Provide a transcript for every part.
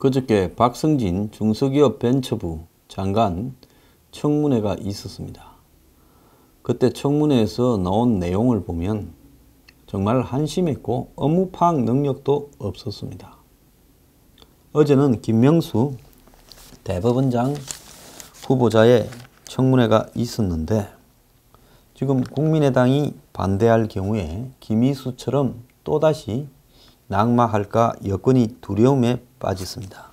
그저께 박성진 중소기업 벤처부 장관 청문회가 있었습니다. 그때 청문회에서 나온 내용을 보면 정말 한심했고 업무 파악 능력도 없었습니다. 어제는 김명수 대법원장 후보자의 청문회가 있었는데 지금 국민의당이 반대할 경우에 김희수처럼 또다시 낙마할까 여건이 두려움에 빠졌습니다.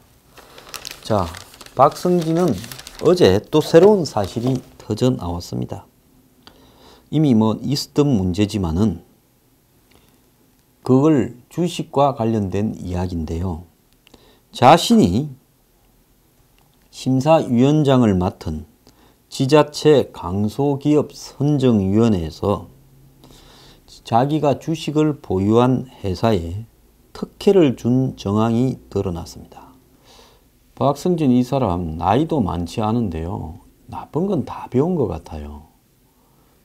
자, 박성진은 어제 또 새로운 사실이 터져 나왔습니다. 이미 있었던 문제지만은 그걸 주식과 관련된 이야기인데요. 자신이 심사위원장을 맡은 지자체 강소기업 선정위원회에서 자기가 주식을 보유한 회사에 특혜를 준 정황이 드러났습니다. 박성진 이 사람 나이도 많지 않은데요. 나쁜 건 다 배운 것 같아요.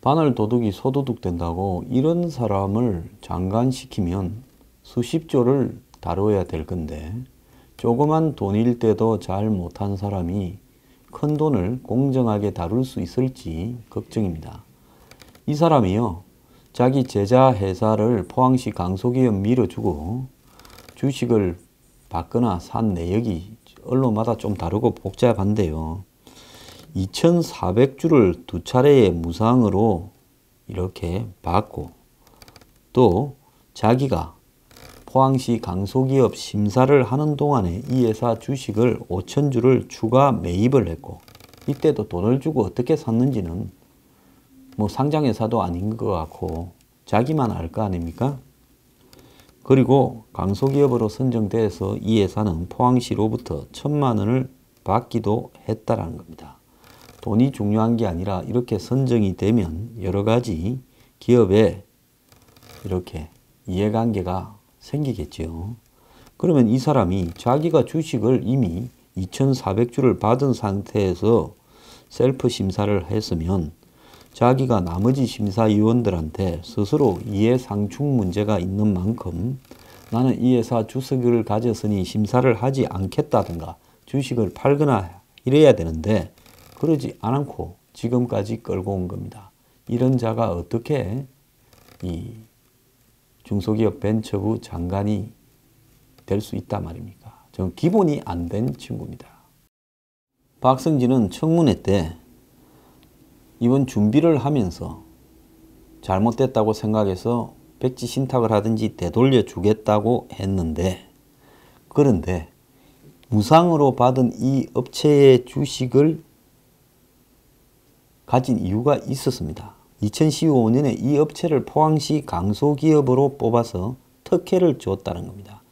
바늘 도둑이 소도둑 된다고 이런 사람을 장관시키면 수십조를 다뤄야 될 건데 조그만 돈일 때도 잘 못한 사람이 큰 돈을 공정하게 다룰 수 있을지 걱정입니다. 이 사람이요. 자기 제자 회사를 포항시 강소기업 밀어주고 주식을 받거나 산 내역이 언론마다 좀 다르고 복잡한데요. 2,400주를 두 차례의 무상으로 이렇게 받고 또 자기가 포항시 강소기업 심사를 하는 동안에 이 회사 주식을 5,000주를 추가 매입을 했고 이때도 돈을 주고 어떻게 샀는지는 상장회사도 아닌 것 같고 자기만 알 거 아닙니까? 그리고 강소기업으로 선정돼서 이 회사는 포항시로부터 1,000만 원을 받기도 했다라는 겁니다. 돈이 중요한 게 아니라 이렇게 선정이 되면 여러 가지 기업에 이렇게 이해관계가 생기겠죠. 그러면 이 사람이 자기가 주식을 이미 2,400주를 받은 상태에서 셀프 심사를 했으면 자기가 나머지 심사위원들한테 스스로 이해상충 문제가 있는 만큼 나는 이 회사 주식을 가졌으니 심사를 하지 않겠다든가 주식을 팔거나 이래야 되는데 그러지 않고 지금까지 끌고 온 겁니다. 이런 자가 어떻게 이 중소기업 벤처부 장관이 될 수 있단 말입니까? 저는 기본이 안 된 친구입니다. 박성진은 청문회 때 이번 준비를 하면서 잘못됐다고 생각해서 백지 신탁을 하든지 되돌려 주겠다고 했는데 그런데 무상으로 받은 이 업체의 주식을 가진 이유가 있었습니다. 2015년에 이 업체를 포항시 강소기업으로 뽑아서 특혜를 줬다는 겁니다.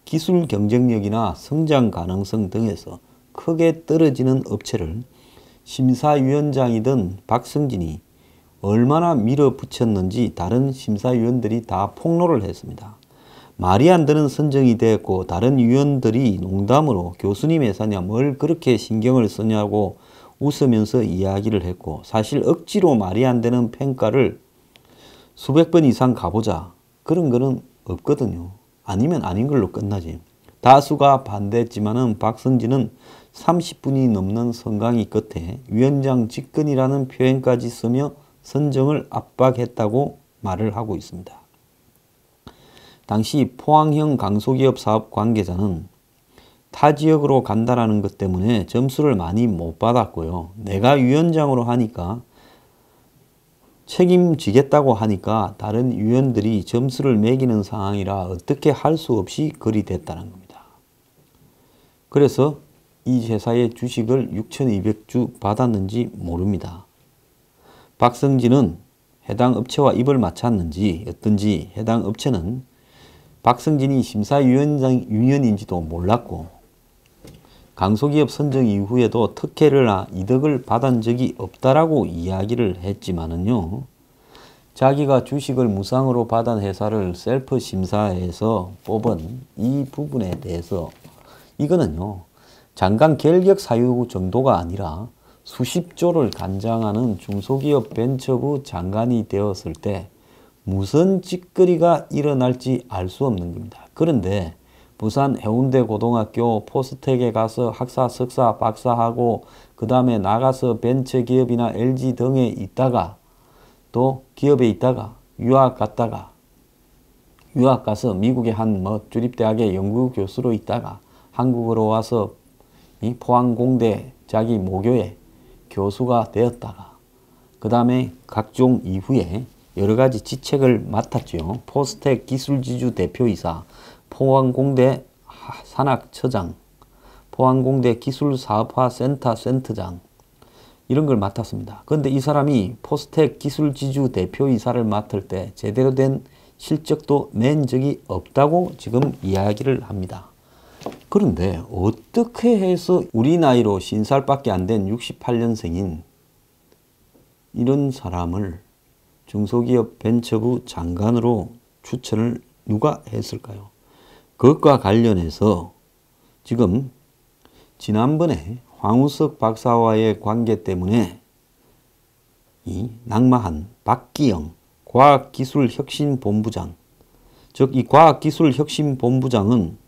기술 경쟁력이나 성장 가능성 등에서 크게 떨어지는 업체를 심사위원장이던 박성진이 얼마나 밀어붙였는지 다른 심사위원들이 다 폭로를 했습니다. 말이 안 되는 선정이 됐고 다른 위원들이 농담으로 교수님 회사냐 뭘 그렇게 신경을 쓰냐고 웃으면서 이야기를 했고 사실 억지로 말이 안 되는 평가를 수백 번 이상 가보자 그런 거는 없거든요. 아니면 아닌 걸로 끝나지. 다수가 반대했지만은 박성진은 30분이 넘는 선강의 끝에 위원장 직권이라는 표현까지 쓰며 선정을 압박했다고 말을 하고 있습니다. 당시 포항형 강소기업 사업 관계자는 타 지역으로 간다라는 것 때문에 점수를 많이 못 받았고요. 내가 위원장으로 하니까 책임지겠다고 하니까 다른 위원들이 점수를 매기는 상황이라 어떻게 할 수 없이 그리 됐다는 겁니다. 그래서 이 회사의 주식을 6,200주 받았는지 모릅니다. 박성진은 해당 업체와 입을 맞췄는지 어떤지 해당 업체는 박성진이 심사위원인지도 몰랐고 강소기업 선정 이후에도 특혜를 이득을 받은 적이 없다라고 이야기를 했지만은요. 자기가 주식을 무상으로 받은 회사를 셀프 심사해서 뽑은 이 부분에 대해서 이거는요. 장관 결격 사유 정도가 아니라 수십조를 간장하는 중소기업 벤처부 장관이 되었을 때 무슨 찌꺼리가 일어날지 알 수 없는 겁니다. 그런데 부산 해운대 고등학교 포스텍에 가서 학사, 석사, 박사하고 그 다음에 나가서 벤처기업이나 LG 등에 있다가 또 기업에 있다가 유학 갔다가 유학 가서 미국의 한 주립대학의 연구교수로 있다가 한국으로 와서 이 포항공대 자기 모교의 교수가 되었다가 그 다음에 각종 이후에 여러 가지 직책을 맡았죠. 포스텍 기술지주 대표이사, 포항공대 산학처장, 포항공대 기술사업화 센터 센터장 이런 걸 맡았습니다. 그런데 이 사람이 포스텍 기술지주 대표이사를 맡을 때 제대로 된 실적도 낸 적이 없다고 지금 이야기를 합니다. 그런데 어떻게 해서 우리 나이로 50살밖에 안 된 68년생인 이런 사람을 중소기업 벤처부 장관으로 추천을 누가 했을까요? 그것과 관련해서 지금 지난번에 황우석 박사와의 관계 때문에 이 낙마한 박기영 과학기술혁신본부장, 즉 이 과학기술혁신본부장은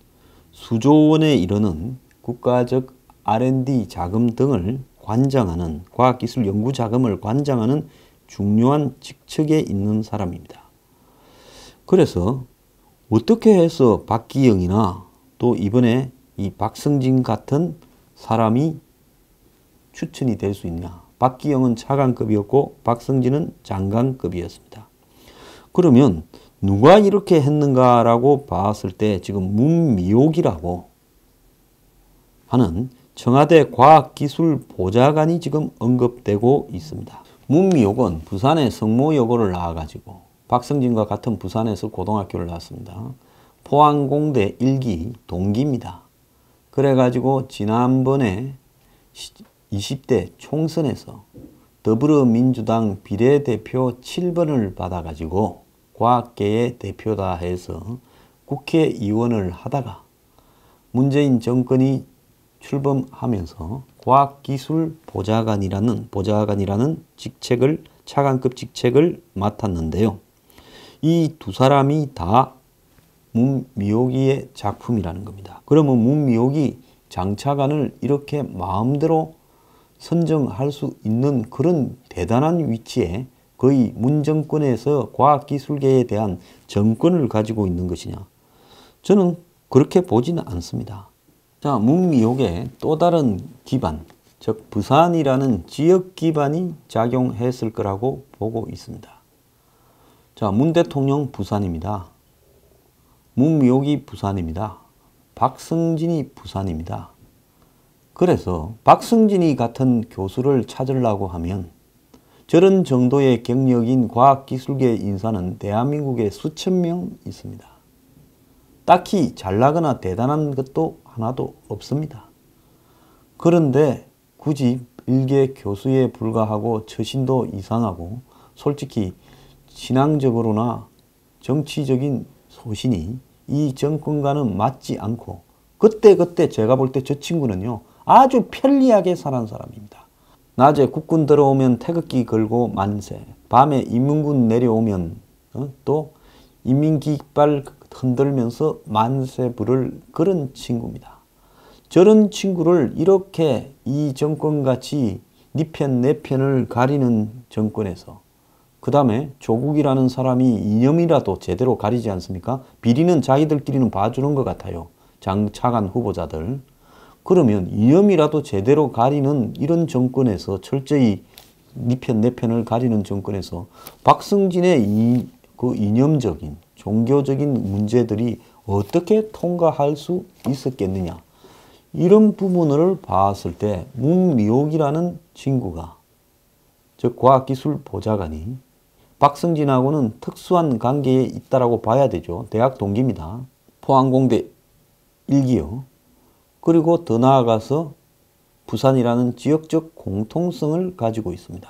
수조 원에 이르는 국가적 R&D 자금 등을 관장하는 과학기술 연구 자금을 관장하는 중요한 직책에 있는 사람입니다. 그래서 어떻게 해서 박기영이나 또 이번에 이 박성진 같은 사람이 추천이 될 수 있냐. 박기영은 차관급이었고 박성진은 장관급이었습니다. 그러면 누가 이렇게 했는가라고 봤을 때 지금 문미옥이라고 하는 청와대 과학기술보좌관이 지금 언급되고 있습니다. 문미옥은 부산의 성모여고를 나와가지고 박성진과 같은 부산에서 고등학교를 나왔습니다. 포항공대 1기 동기입니다. 그래가지고 지난번에 20대 총선에서 더불어민주당 비례대표 7번을 받아가지고 과학계의 대표다 해서 국회의원을 하다가 문재인 정권이 출범하면서 과학기술보좌관이라는 직책을 차관급 직책을 맡았는데요. 이 두 사람이 다 문미옥이의 작품이라는 겁니다. 그러면 문미옥이 장차관을 이렇게 마음대로 선정할 수 있는 그런 대단한 위치에 거의 문정권에서 과학기술계에 대한 정권을 가지고 있는 것이냐? 저는 그렇게 보지는 않습니다. 자, 문미옥의 또 다른 기반, 즉 부산이라는 지역 기반이 작용했을 거라고 보고 있습니다. 자, 문 대통령 부산입니다. 문미옥이 부산입니다. 박성진이 부산입니다. 그래서 박성진이 같은 교수를 찾으려고 하면 저런 정도의 경력인 과학기술계 인사는 대한민국에 수천 명 있습니다. 딱히 잘나거나 대단한 것도 하나도 없습니다. 그런데 굳이 일개 교수에 불과하고 처신도 이상하고 솔직히 신앙적으로나 정치적인 소신이 이 정권과는 맞지 않고 그때 제가 볼 때 저 친구는요 아주 편리하게 사는 사람입니다. 낮에 국군 들어오면 태극기 걸고 만세, 밤에 인민군 내려오면 또 인민깃발 흔들면서 만세 부를 그런 친구입니다. 저런 친구를 이렇게 이 정권같이 네 편 내 편을 가리는 정권에서 그 다음에 조국이라는 사람이 이념이라도 제대로 가리지 않습니까? 비리는 자기들끼리는 봐주는 것 같아요. 장차관 후보자들. 그러면 이념이라도 제대로 가리는 이런 정권에서 철저히 네 편 내 편을 가리는 정권에서 박성진의 그 이념적인 종교적인 문제들이 어떻게 통과할 수 있었겠느냐. 이런 부분을 봤을 때 문미옥이라는 친구가 즉 과학기술보좌관이 박성진하고는 특수한 관계에 있다라고 봐야 되죠. 대학 동기입니다. 포항공대 1기요. 그리고 더 나아가서 부산이라는 지역적 공통성을 가지고 있습니다.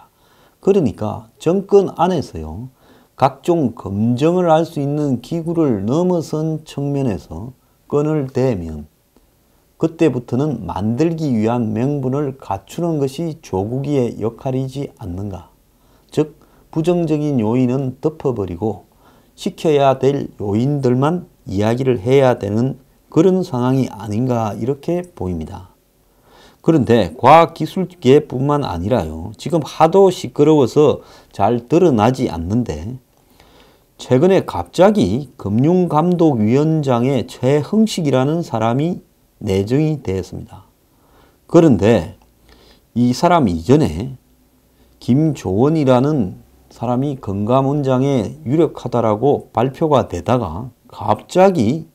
그러니까 정권 안에서요. 각종 검증을 할 수 있는 기구를 넘어선 측면에서 건을 대면 그때부터는 만들기 위한 명분을 갖추는 것이 조국의 역할이지 않는가. 즉 부정적인 요인은 덮어버리고 시켜야 될 요인들만 이야기를 해야 되는 그런 상황이 아닌가 이렇게 보입니다. 그런데 과학기술계뿐만 아니라요. 지금 하도 시끄러워서 잘 드러나지 않는데 최근에 갑자기 금융감독위원장에 최흥식이라는 사람이 내정이 되었습니다. 그런데 이 사람 이전에 김조원이라는 사람이 금감원장에 유력하다라고 발표가 되다가 갑자기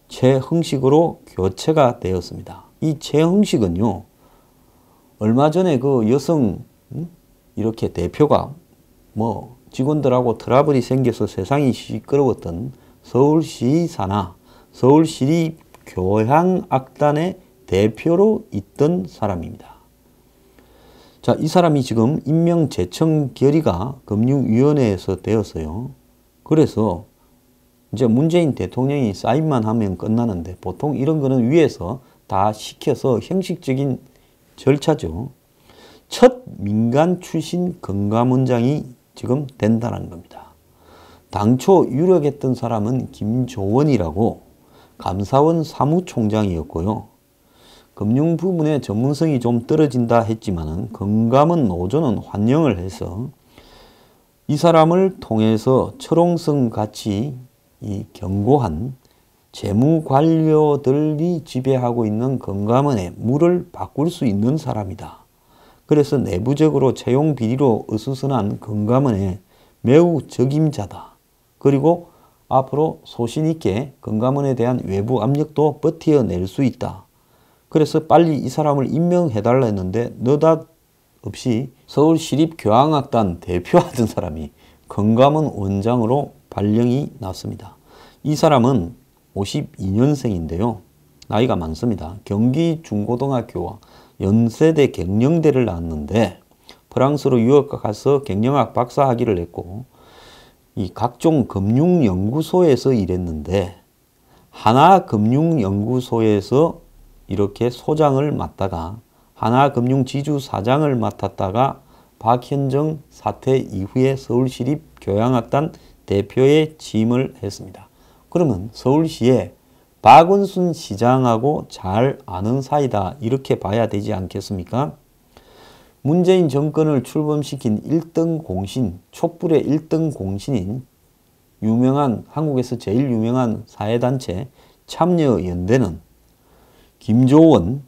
최흥식으로 교체가 되었습니다. 이 최흥식은요, 얼마 전에 그 여성 이렇게 대표가 뭐 직원들하고 트러블이 생겨서 세상이 시끄러웠던 서울시사나 서울시립교향악단의 대표로 있던 사람입니다. 자, 이 사람이 지금 임명 제청 결의가 금융위원회에서 되었어요. 그래서 이제 문재인 대통령이 사인만 하면 끝나는데 보통 이런 거는 위에서 다 시켜서 형식적인 절차죠. 첫 민간 출신 금감원장이 지금 된다는 겁니다. 당초 유력했던 사람은 김조원이라고 감사원 사무총장이었고요. 금융 부분의 전문성이 좀 떨어진다 했지만은 금감원 노조는 환영을 해서 이 사람을 통해서 철옹성 같이 이 견고한 재무 관료들이 지배하고 있는 금감원의 물을 바꿀 수 있는 사람이다. 그래서 내부적으로 채용 비리로 어수선한 금감원의 매우 적임자다. 그리고 앞으로 소신 있게 금감원에 대한 외부 압력도 버텨낼 수 있다. 그래서 빨리 이 사람을 임명해달라 했는데 느닷없이 서울시립교향악단 대표하던 사람이 금감원 원장으로 발령이 났습니다. 이 사람은 52년생인데요. 나이가 많습니다. 경기중고등학교와 연세대 경영대를 나왔는데 프랑스로 유학 가서 경영학 박사 학위를 했고 이 각종 금융연구소에서 일했는데 하나금융연구소에서 이렇게 소장을 맡다가 하나금융지주 사장을 맡았다가 박현정 사태 이후에 서울시립교향악단 대표에 취임을 했습니다. 그러면 서울시에 박원순 시장하고 잘 아는 사이다 이렇게 봐야 되지 않겠습니까? 문재인 정권을 출범시킨 1등 공신, 촛불의 1등 공신인 유명한 한국에서 제일 유명한 사회단체 참여연대는 김조원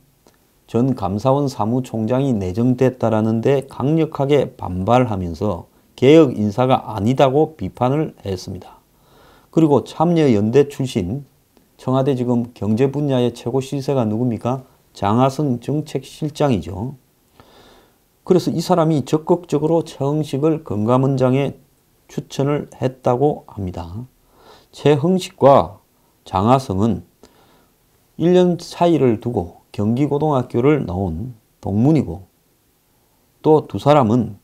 전 감사원 사무총장이 내정됐다라는데 강력하게 반발하면서 개혁 인사가 아니다고 비판을 했습니다. 그리고 참여연대 출신 청와대 지금 경제 분야의 최고 실세가 누굽니까? 장하성 정책실장이죠. 그래서 이 사람이 적극적으로 최흥식을 금감원장에 추천을 했다고 합니다. 최흥식과 장하성은 1년 차이를 두고 경기고등학교를 나온 동문이고 또 두 사람은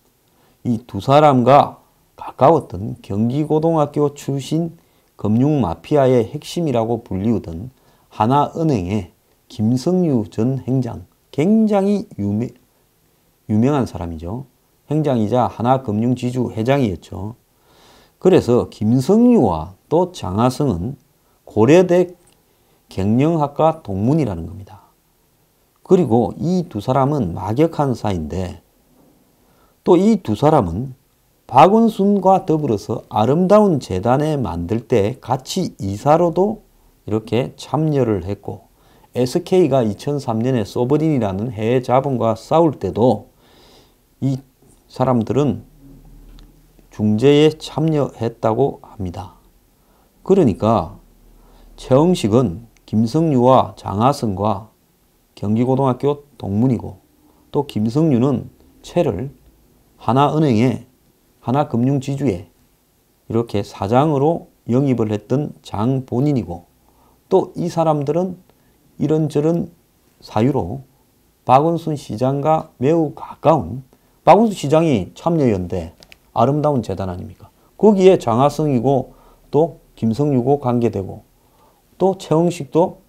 이 두 사람과 가까웠던 경기고등학교 출신 금융마피아의 핵심이라고 불리우던 하나은행의 김성유 전 행장, 굉장히 유명한 사람이죠. 행장이자 하나금융지주 회장이었죠. 그래서 김성유와 또 장하성은 고려대 경영학과 동문이라는 겁니다. 그리고 이 두 사람은 막역한 사이인데 또 이 두 사람은 박원순과 더불어서 아름다운 재단에 만들 때 같이 이사로도 이렇게 참여를 했고 SK가 2003년에 소버린이라는 해외 자본과 싸울 때도 이 사람들은 중재에 참여했다고 합니다. 그러니까 최흥식은 김성유와 장하성과 경기고등학교 동문이고 또 김성유는 채를 하나은행의 하나금융지주에 이렇게 사장으로 영입을 했던 장본인이고 또 이 사람들은 이런저런 사유로 박원순 시장과 매우 가까운 박원순 시장이 참여연대 아름다운 재단 아닙니까? 거기에 장하성이고 또 김성유고 관계되고 또 최흥식도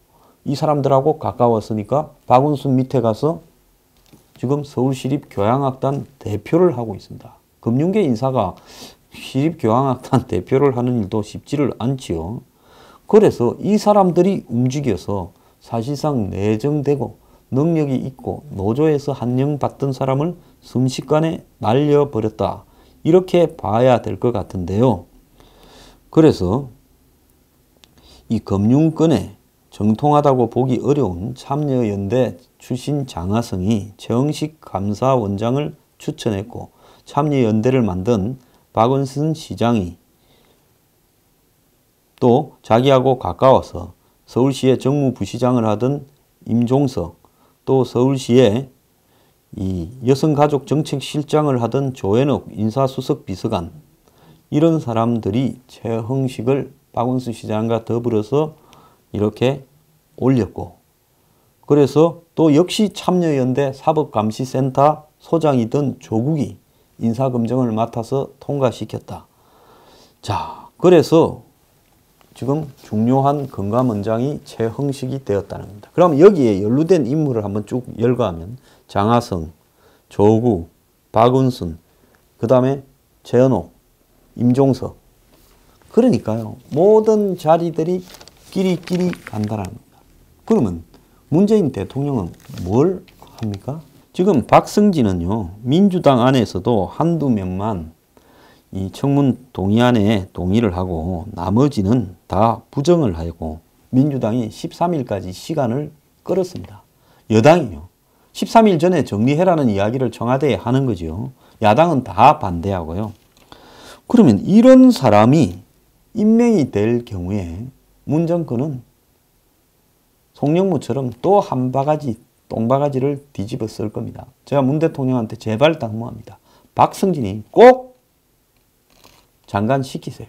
이 사람들하고 가까웠으니까 박원순 밑에 가서 지금 서울시립교향악단 대표를 하고 있습니다. 금융계 인사가 시립교향악단 대표를 하는 일도 쉽지를 않지요. 그래서 이 사람들이 움직여서 사실상 내정되고 능력이 있고 노조에서 한영받던 사람을 순식간에 날려버렸다. 이렇게 봐야 될 것 같은데요. 그래서 이 금융권에 정통하다고 보기 어려운 참여연대 출신 장하성이 최응식 감사원장을 추천했고 참여연대를 만든 박원순 시장이 또 자기하고 가까워서 서울시의 정무부시장을 하던 임종석, 또 서울시의 이 여성가족정책실장을 하던 조현옥 인사수석 비서관, 이런 사람들이 최형식을 박원순 시장과 더불어서 이렇게 올렸고, 그래서 또 역시 참여연대 사법감시센터 소장이던 조국이 인사검증을 맡아서 통과시켰다. 자, 그래서 지금 중요한 금감원장이 최형식이 되었다는 겁니다. 그럼 여기에 연루된 인물을 한번 쭉 열거하면 장하성, 조국, 박원순, 그 다음에 최현옥, 임종석. 그러니까요, 모든 자리들이 끼리끼리 간다는 겁니다. 그러면 문재인 대통령은 뭘 합니까? 지금 박성진은요, 민주당 안에서도 한두 명만 이 청문 동의안에 동의를 하고 나머지는 다 부정을 하고 민주당이 13일까지 시간을 끌었습니다. 여당이요, 13일 전에 정리해라는 이야기를 청와대에 하는 거죠. 야당은 다 반대하고요. 그러면 이런 사람이 임명이 될 경우에 문 정권은 송영무처럼 또 한 바가지, 똥바가지를 뒤집어 쓸 겁니다. 제가 문 대통령한테 제발 당부합니다. 박성진이 꼭 장관 시키세요.